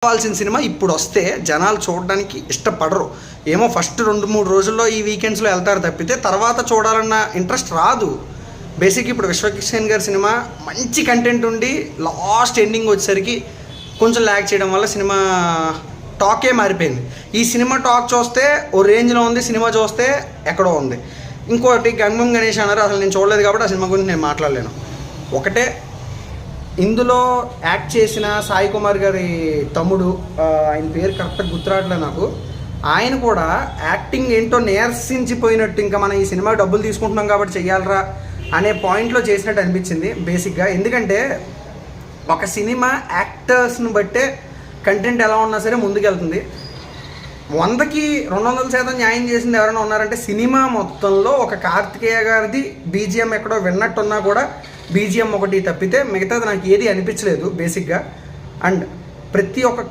కావాల్సిన సినిమా ఇప్పుడు వస్తే జనాలు చూడడానికి ఇష్టపడరు. ఏమో ఫస్ట్ 2-3 రోజుల్లో ఈ వీకెండ్స్లో వెళ్తారు తప్పితే తర్వాత చూడాలన్న ఇంట్రెస్ట్ రాదు. బేసిక్ ఇప్పుడు విశ్వక్సేన్ గారి సినిమా మంచి కంటెంట్ ఉండి లాస్ట్ ఎండింగ్ వచ్చేసరికి కొంచెం ల్యాగ్ చేయడం వల్ల సినిమా టాకే మారిపోయింది. ఈ సినిమా టాక్ చూస్తే ఓ రేంజ్లో ఉంది, సినిమా చూస్తే ఎక్కడో ఉంది. ఇంకోటి గంగం గణేష్ అన్నారు, అసలు నేను చూడలేదు కాబట్టి ఆ సినిమా గురించి నేను మాట్లాడలేను. ఒకటే, ఇందులో యాక్ట్ చేసిన సాయి కుమార్ గారి తమ్ముడు, ఆయన పేరు కరెక్ట్గా గుర్తురావట్లేదు నాకు, ఆయన కూడా యాక్టింగ్ ఏంటో నేర్సించిపోయినట్టు, ఇంకా మనం ఈ సినిమా డబ్బులు తీసుకుంటున్నాం కాబట్టి చెయ్యాలరా అనే పాయింట్లో చేసినట్టు అనిపించింది బేసిక్గా. ఎందుకంటే ఒక సినిమా యాక్టర్స్ని బట్టే కంటెంట్ ఎలా ఉన్నా సరే ముందుకెళ్తుంది. 100కి 200% న్యాయం చేసింది ఎవరైనా ఉన్నారంటే సినిమా మొత్తంలో ఒక కార్తికేయ గారిది బీజిఎం ఎక్కడో విన్నట్టున్నా కూడా బీజిఎం ఒకటి తప్పితే మిగతాది నాకు ఏది అనిపించలేదు బేసిక్గా. అండ్ ప్రతి ఒక్క